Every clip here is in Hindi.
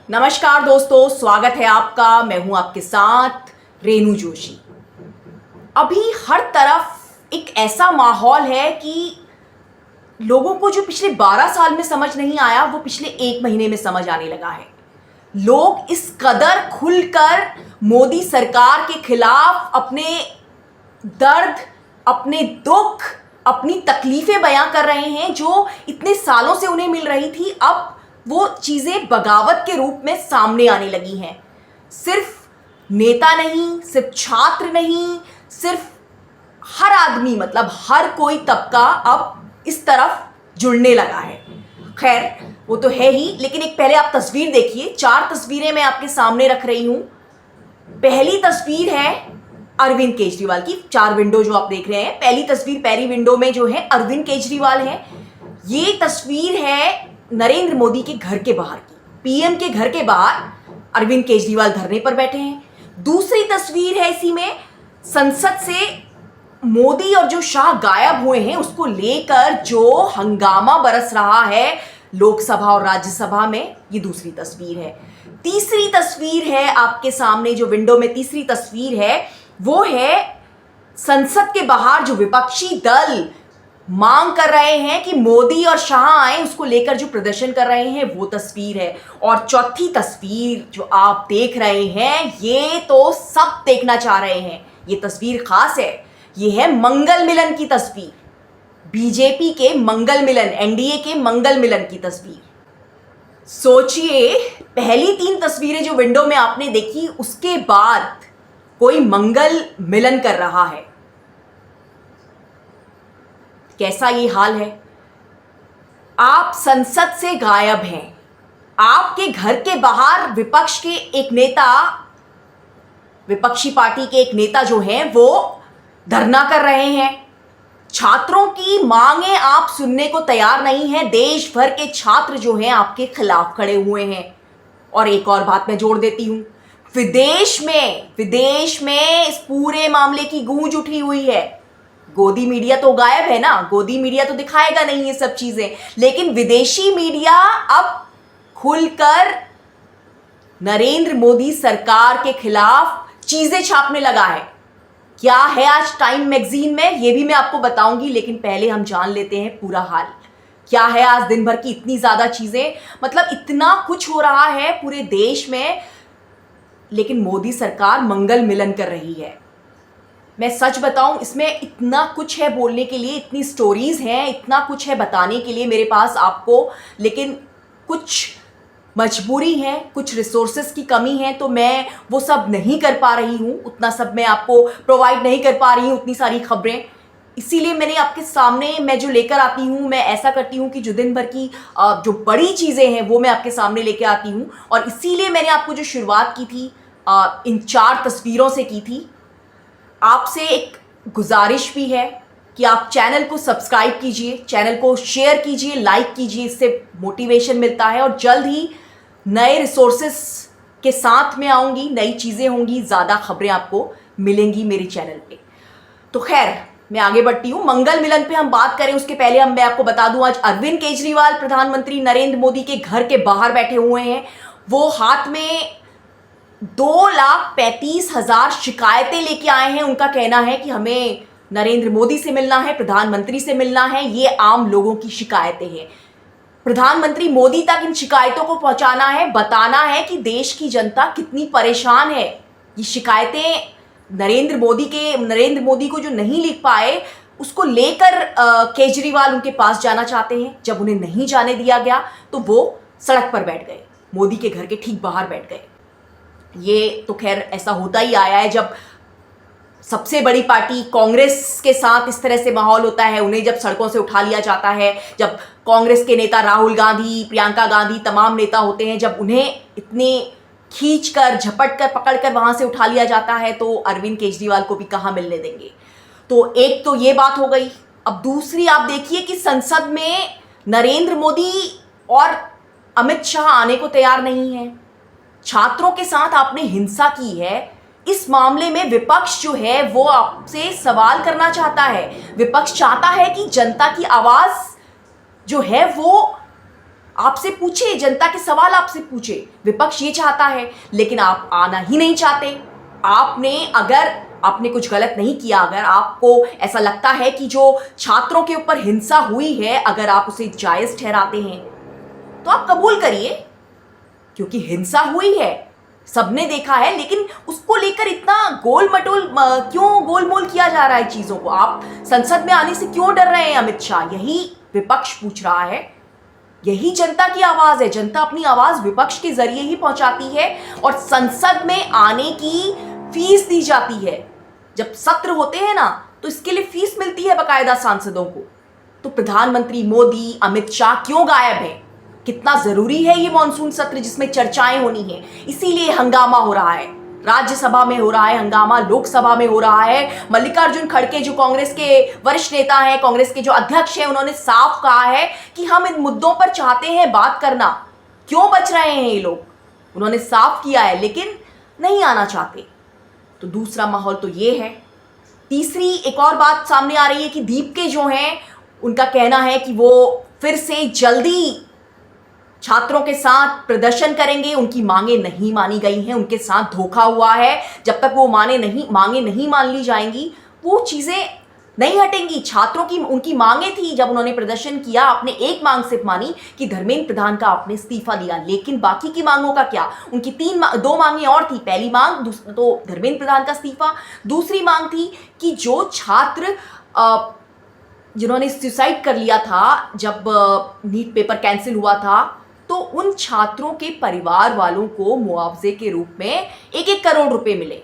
नमस्कार दोस्तों, स्वागत है आपका। मैं हूं आपके साथ रेणु जोशी। अभी हर तरफ एक ऐसा माहौल है कि लोगों को जो पिछले 12 साल में समझ नहीं आया वो पिछले 1 महीने में समझ आने लगा है। लोग इस कदर खुलकर मोदी सरकार के खिलाफ अपने दर्द, अपने दुख, अपनी तकलीफें बयां कर रहे हैं जो इतने सालों से उन्हें मिल रही थी। अब वो चीजें बगावत के रूप में सामने आने लगी हैं। सिर्फ नेता नहीं, सिर्फ छात्र नहीं, सिर्फ हर आदमी, मतलब हर कोई तबका अब इस तरफ जुड़ने लगा है। खैर, वो तो है ही, लेकिन एक पहले आप तस्वीर देखिए। 4 तस्वीरें मैं आपके सामने रख रही हूं। पहली तस्वीर है अरविंद केजरीवाल की। 4 विंडो जो आप देख रहे हैं, पहली तस्वीर, पहली विंडो में जो है अरविंद केजरीवाल है। ये तस्वीर है नरेंद्र मोदी के घर के बाहर की। पीएम के घर के बाहर अरविंद केजरीवाल धरने पर बैठे हैं। दूसरी तस्वीर है इसी में संसद से मोदी और जो शाह गायब हुए हैं उसको लेकर जो हंगामा बरस रहा है लोकसभा और राज्यसभा में, ये दूसरी तस्वीर है। तीसरी तस्वीर है आपके सामने, जो विंडो में तीसरी तस्वीर है वो है संसद के बाहर जो विपक्षी दल मांग कर रहे हैं कि मोदी और शाह आए, उसको लेकर जो प्रदर्शन कर रहे हैं वो तस्वीर है। और चौथी तस्वीर जो आप देख रहे हैं, ये तो सब देखना चाह रहे हैं। ये तस्वीर खास है, ये है मंगल मिलन की तस्वीर। बीजेपी के मंगल मिलन, एनडीए के मंगल मिलन की तस्वीर। सोचिए, पहली 3 तस्वीरें जो विंडो में आपने देखी, उसके बाद कोई मंगल मिलन कर रहा है। कैसा ये हाल है। आप संसद से गायब हैं। आपके घर के बाहर विपक्ष के एक नेता, विपक्षी पार्टी के एक नेता जो हैं वो धरना कर रहे हैं। छात्रों की मांगें आप सुनने को तैयार नहीं हैं। देश भर के छात्र जो हैं आपके खिलाफ खड़े हुए हैं। और एक और बात मैं जोड़ देती हूं, विदेश में इस पूरे मामले की गूंज उठी हुई है। गोदी मीडिया तो गायब है ना, गोदी मीडिया तो दिखाएगा नहीं ये सब चीजें, लेकिन विदेशी मीडिया अब खुलकर नरेंद्र मोदी सरकार के खिलाफ चीजें छापने लगा है। क्या है आज टाइम मैगजीन में, ये भी मैं आपको बताऊंगी, लेकिन पहले हम जान लेते हैं पूरा हाल क्या है। आज दिन भर की इतनी ज्यादा चीजें, मतलब इतना कुछ हो रहा है पूरे देश में, लेकिन मोदी सरकार मंगल मिलन कर रही है। मैं सच बताऊं, इसमें इतना कुछ है बोलने के लिए, इतनी स्टोरीज हैं, इतना कुछ है बताने के लिए मेरे पास आपको, लेकिन कुछ मजबूरी है, कुछ रिसोर्सेज की कमी है, तो मैं वो सब नहीं कर पा रही हूँ। उतना सब मैं आपको प्रोवाइड नहीं कर पा रही हूँ, उतनी सारी खबरें। इसीलिए मैंने आपके सामने, मैं जो लेकर आती हूँ, मैं ऐसा करती हूँ कि जो दिन भर की जो बड़ी चीज़ें हैं वो मैं आपके सामने लेकर आती हूँ। और इसीलिए मैंने आपको जो शुरुआत की थी इन 4 तस्वीरों से की थी। आपसे एक गुजारिश भी है कि आप चैनल को सब्सक्राइब कीजिए, चैनल को शेयर कीजिए, लाइक कीजिए, इससे मोटिवेशन मिलता है। और जल्द ही नए रिसोर्सेस के साथ में आऊँगी, नई चीज़ें होंगी, ज़्यादा खबरें आपको मिलेंगी मेरे चैनल पे। तो खैर, मैं आगे बढ़ती हूँ। मंगल मिलन पे हम बात करें उसके पहले मैं आपको बता दूं, आज अरविंद केजरीवाल प्रधानमंत्री नरेंद्र मोदी के घर के बाहर बैठे हुए हैं। वो हाथ में 2,35,000 शिकायतें लेके आए हैं। उनका कहना है कि हमें नरेंद्र मोदी से मिलना है, प्रधानमंत्री से मिलना है। ये आम लोगों की शिकायतें हैं। प्रधानमंत्री मोदी तक इन शिकायतों को पहुंचाना है, बताना है कि देश की जनता कितनी परेशान है। ये शिकायतें नरेंद्र मोदी को जो नहीं लिख पाए, उसको लेकर केजरीवाल उनके पास जाना चाहते हैं। जब उन्हें नहीं जाने दिया गया तो वो सड़क पर बैठ गए, मोदी के घर के ठीक बाहर बैठ गए। ये तो खैर ऐसा होता ही आया है, जब सबसे बड़ी पार्टी कांग्रेस के साथ इस तरह से माहौल होता है, उन्हें जब सड़कों से उठा लिया जाता है, जब कांग्रेस के नेता राहुल गांधी, प्रियंका गांधी, तमाम नेता होते हैं, जब उन्हें इतने खींचकर, झपटकर, पकड़कर वहां से उठा लिया जाता है, तो अरविंद केजरीवाल को भी कहाँ मिलने देंगे। तो एक तो ये बात हो गई। अब दूसरी आप देखिए कि संसद में नरेंद्र मोदी और अमित शाह आने को तैयार नहीं है। छात्रों के साथ आपने हिंसा की है, इस मामले में विपक्ष जो है वो आपसे सवाल करना चाहता है। विपक्ष चाहता है कि जनता की आवाज जो है वो आपसे पूछे, जनता के सवाल आपसे पूछे। विपक्ष ये चाहता है, लेकिन आप आना ही नहीं चाहते। अगर आपने कुछ गलत नहीं किया, अगर आपको ऐसा लगता है कि जो छात्रों के ऊपर हिंसा हुई है, अगर आप उसे जायज ठहराते हैं तो आप कबूल करिए, क्योंकि हिंसा हुई है, सबने देखा है। लेकिन उसको लेकर इतना क्यों गोलमोल किया जा रहा है चीजों को? आप संसद में आने से क्यों डर रहे हैं अमित शाह? यही विपक्ष पूछ रहा है। यही जनता की आवाज है। जनता अपनी आवाज विपक्ष के जरिए ही पहुंचाती है, और संसद में आने की फीस दी जाती है। जब सत्र होते हैं ना, तो इसके लिए फीस मिलती है बकायदा सांसदों को। तो प्रधानमंत्री मोदी, अमित शाह क्यों गायब हैं? कितना जरूरी है ये मॉनसून सत्र जिसमें चर्चाएं होनी है, इसीलिए हंगामा हो रहा है। राज्यसभा में हो रहा है हंगामा, लोकसभा में हो रहा है। मल्लिकार्जुन खड़गे जो कांग्रेस के वरिष्ठ नेता हैं, कांग्रेस के जो अध्यक्ष हैं, उन्होंने साफ कहा है कि हम इन मुद्दों पर चाहते हैं बात करना। क्यों बच रहे हैं ये लोग? उन्होंने साफ किया है, लेकिन नहीं आना चाहते। तो दूसरा माहौल तो ये है। तीसरी एक और बात सामने आ रही है कि दीपके जो हैं, उनका कहना है कि वो फिर से जल्दी छात्रों के साथ प्रदर्शन करेंगे। उनकी मांगे नहीं मानी गई हैं, उनके साथ धोखा हुआ है। जब तक वो मांगे नहीं मान ली जाएंगी, वो चीजें नहीं हटेंगी। छात्रों की उनकी मांगे थी, जब उन्होंने प्रदर्शन किया, आपने एक मांग सिर्फ मानी कि धर्मेंद्र प्रधान का आपने इस्तीफा दिया, लेकिन बाकी की मांगों का क्या? उनकी दो मांगे और थी। पहली मांग तो धर्मेंद्र प्रधान का इस्तीफा, दूसरी मांग थी कि जो छात्र जिन्होंने सुसाइड कर लिया था जब नीट पेपर कैंसिल हुआ था, तो उन छात्रों के परिवार वालों को मुआवजे के रूप में 1-1 करोड़ रुपए मिले।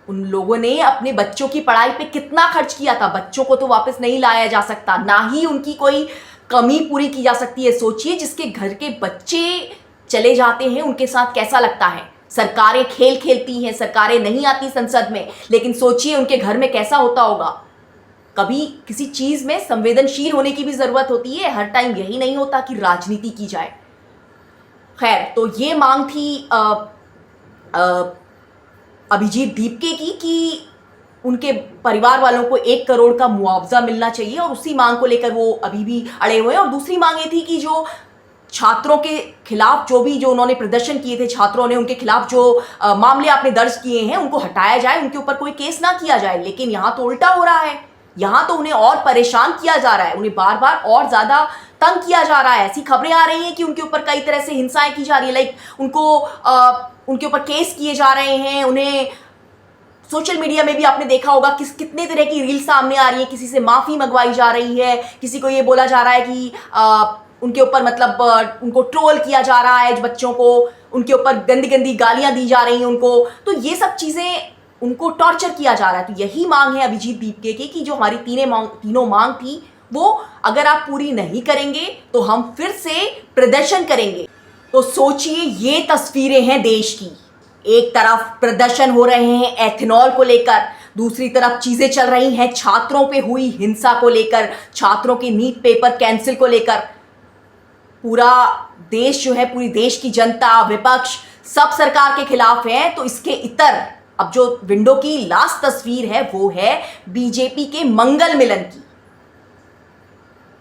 उन लोगों ने अपने बच्चों की पढ़ाई पे कितना खर्च किया था। बच्चों को तो वापस नहीं लाया जा सकता, ना ही उनकी कोई कमी पूरी की जा सकती है। सोचिए, जिसके घर के बच्चे चले जाते हैं, उनके साथ कैसा लगता है। सरकारें खेल खेलती हैं, सरकारें नहीं आती संसद में, लेकिन सोचिए उनके घर में कैसा होता होगा। कभी किसी चीज में संवेदनशील होने की भी जरूरत होती है। हर टाइम यही नहीं होता कि राजनीति की जाए। खैर, तो ये मांग थी अभिजीत दीपके की कि उनके परिवार वालों को 1 करोड़ का मुआवजा मिलना चाहिए, और उसी मांग को लेकर वो अभी भी अड़े हुए हैं। और दूसरी मांग ये थी कि जो छात्रों के खिलाफ जो उन्होंने प्रदर्शन किए थे, छात्रों ने, उनके खिलाफ जो मामले आपने दर्ज किए हैं, उनको हटाया जाए, उनके ऊपर कोई केस ना किया जाए। लेकिन यहाँ तो उल्टा हो रहा है। यहाँ तो उन्हें और परेशान किया जा रहा है, उन्हें बार बार और ज्यादा तंग किया जा रहा है। ऐसी खबरें आ रही हैं कि उनके ऊपर कई तरह से हिंसाएं की जा रही है। लाइक उनके ऊपर केस किए जा रहे हैं। उन्हें सोशल मीडिया में भी आपने देखा होगा कितने तरह की रील सामने आ रही है। किसी से माफी मंगवाई जा रही है, किसी को ये बोला जा रहा है कि उनके ऊपर मतलब उनको ट्रोल किया जा रहा है, बच्चों को उनके ऊपर गंदी गंदी गालियां दी जा रही हैं उनको। तो ये सब चीजें, उनको टॉर्चर किया जा रहा है। तो यही मांग है अभिजीत दीपके की कि जो हमारी तीनों मांग थी, वो अगर आप पूरी नहीं करेंगे तो हम फिर से प्रदर्शन करेंगे। तो सोचिए, ये तस्वीरें हैं देश की। एक तरफ प्रदर्शन हो रहे हैं एथेनॉल को लेकर, दूसरी तरफ चीजें चल रही हैं छात्रों पे हुई हिंसा को लेकर, छात्रों के नीट पेपर कैंसिल को लेकर। पूरा देश जो है, पूरी देश की जनता, विपक्ष, सब सरकार के खिलाफ है। तो इसके इतर अब जो विंडो की लास्ट तस्वीर है, वो है बीजेपी के मंगल मिलन की।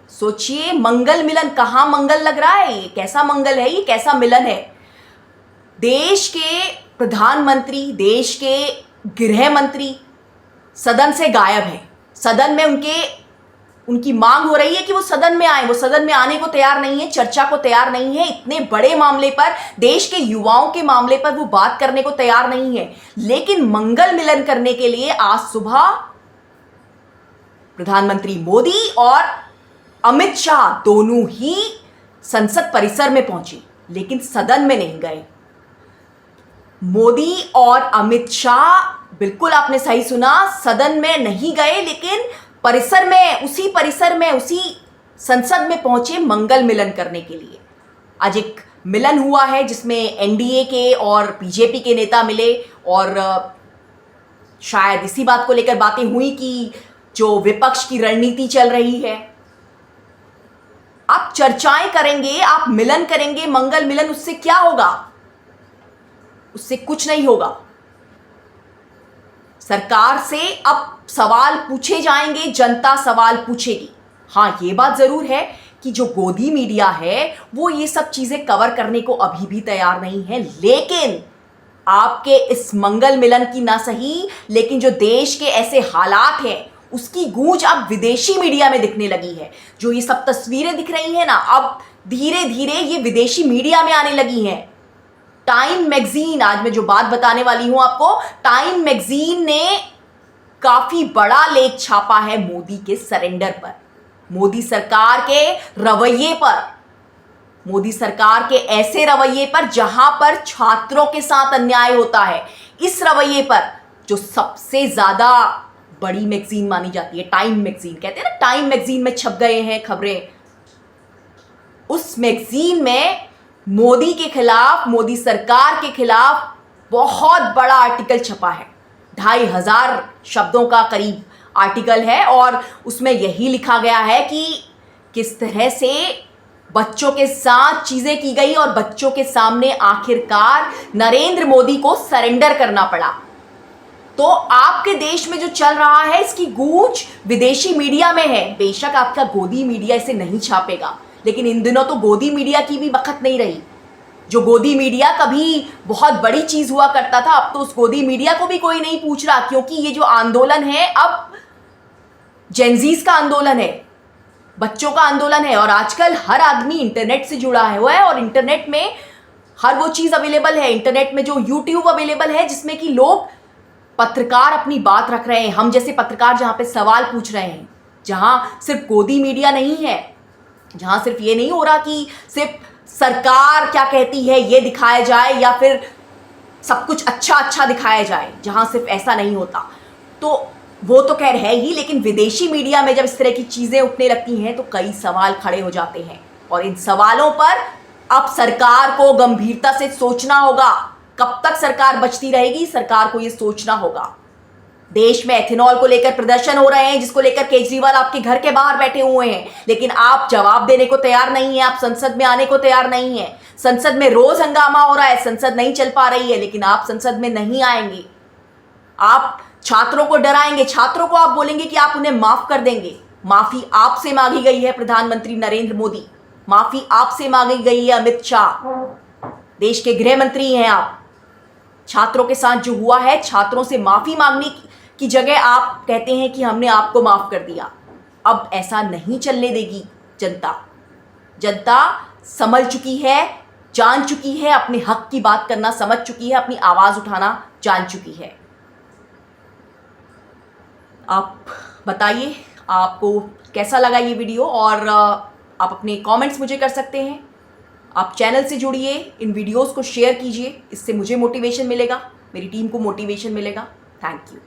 सोचिए, मंगल मिलन, कहां मंगल लग रहा है? ये कैसा मंगल है? ये कैसा मिलन है? देश के प्रधानमंत्री, देश के गृह मंत्री सदन से गायब हैं। सदन में उनकी मांग हो रही है कि वो सदन में आए, वो सदन में आने को तैयार नहीं है, चर्चा को तैयार नहीं है। इतने बड़े मामले पर, देश के युवाओं के मामले पर वो बात करने को तैयार नहीं है। लेकिन मंगल मिलन करने के लिए आज सुबह प्रधानमंत्री मोदी और अमित शाह दोनों ही संसद परिसर में पहुंचे, लेकिन सदन में नहीं गए। मोदी और अमित शाह, बिल्कुल आपने सही सुना, सदन में नहीं गए, लेकिन परिसर में, उसी संसद में पहुंचे मंगल मिलन करने के लिए। आज एक मिलन हुआ है जिसमें एनडीए के और बीजेपी के नेता मिले, और शायद इसी बात को लेकर बातें हुई कि जो विपक्ष की रणनीति चल रही है, आप चर्चाएं करेंगे, आप मिलन करेंगे, मंगल मिलन, उससे क्या होगा? उससे कुछ नहीं होगा। सरकार से अब सवाल पूछे जाएंगे, जनता सवाल पूछेगी। हाँ, ये बात जरूर है कि जो गोदी मीडिया है वो ये सब चीजें कवर करने को अभी भी तैयार नहीं है, लेकिन आपके इस मंगल मिलन की ना सही, लेकिन जो देश के ऐसे हालात हैं उसकी गूंज अब विदेशी मीडिया में दिखने लगी है। जो ये सब तस्वीरें दिख रही हैं ना, अब धीरे धीरे ये विदेशी मीडिया में आने लगी हैं। टाइम मैगजीन, आज मैं जो बात बताने वाली हूं आपको, टाइम मैगजीन ने काफी बड़ा लेख छापा है मोदी के सरेंडर पर, मोदी सरकार के रवैये पर, मोदी सरकार के ऐसे रवैये पर जहां पर छात्रों के साथ अन्याय होता है। इस रवैये पर जो सबसे ज्यादा बड़ी मैगजीन मानी जाती है, टाइम मैगजीन, कहते हैं ना टाइम मैगजीन में छप गए हैं खबरें, उस मैगजीन में मोदी के खिलाफ, मोदी सरकार के खिलाफ बहुत बड़ा आर्टिकल छपा है। 2500 शब्दों का करीब आर्टिकल है और उसमें यही लिखा गया है कि किस तरह से बच्चों के साथ चीजें की गई और बच्चों के सामने आखिरकार नरेंद्र मोदी को सरेंडर करना पड़ा। तो आपके देश में जो चल रहा है इसकी गूंज विदेशी मीडिया में है। बेशक आपका गोदी मीडिया इसे नहीं छापेगा, लेकिन इन दिनों तो गोदी मीडिया की भी वक्त नहीं रही। जो गोदी मीडिया कभी बहुत बड़ी चीज हुआ करता था, अब तो उस गोदी मीडिया को भी कोई नहीं पूछ रहा, क्योंकि ये जो आंदोलन है अब जेनजीज का आंदोलन है, बच्चों का आंदोलन है। और आजकल हर आदमी इंटरनेट से जुड़ा हुआ है और इंटरनेट में हर वो चीज अवेलेबल है। इंटरनेट में जो यूट्यूब अवेलेबल है जिसमें कि लोग, पत्रकार अपनी बात रख रहे हैं, हम जैसे पत्रकार जहां पे सवाल पूछ रहे हैं, जहां सिर्फ गोदी मीडिया नहीं है, जहां सिर्फ ये नहीं हो रहा कि सिर्फ सरकार क्या कहती है ये दिखाया जाए या फिर सब कुछ अच्छा अच्छा दिखाया जाए, जहां सिर्फ ऐसा नहीं होता, तो वो तो खैर है ही, लेकिन विदेशी मीडिया में जब इस तरह की चीजें उठने लगती हैं तो कई सवाल खड़े हो जाते हैं। और इन सवालों पर अब सरकार को गंभीरता से सोचना होगा। कब तक सरकार बचती रहेगी, सरकार को ये सोचना होगा। देश में एथेनॉल को लेकर प्रदर्शन हो रहे हैं, जिसको लेकर केजरीवाल आपके घर के बाहर बैठे हुए हैं, लेकिन आप जवाब देने को तैयार नहीं है, आप संसद में आने को तैयार नहीं है। संसद में रोज हंगामा हो रहा है, संसद नहीं चल पा रही है, लेकिन आप संसद में नहीं आएंगे। आप छात्रों को डराएंगे, छात्रों को आप बोलेंगे कि आप उन्हें माफ कर देंगे। माफी आपसे मांगी गई है प्रधानमंत्री नरेंद्र मोदी, माफी आपसे मांगी गई है अमित शाह, देश के गृह मंत्री हैं आप। छात्रों के साथ जो हुआ है, छात्रों से माफी मांगने की जगह आप कहते हैं कि हमने आपको माफ कर दिया। अब ऐसा नहीं चलने देगी जनता। जनता समझ चुकी है, जान चुकी है, अपने हक की बात करना समझ चुकी है, अपनी आवाज उठाना जान चुकी है। आप बताइए आपको कैसा लगा ये वीडियो, और आप अपने कमेंट्स मुझे कर सकते हैं। आप चैनल से जुड़िए, इन वीडियोस को शेयर कीजिए, इससे मुझे मोटिवेशन मिलेगा, मेरी टीम को मोटिवेशन मिलेगा। Thank you.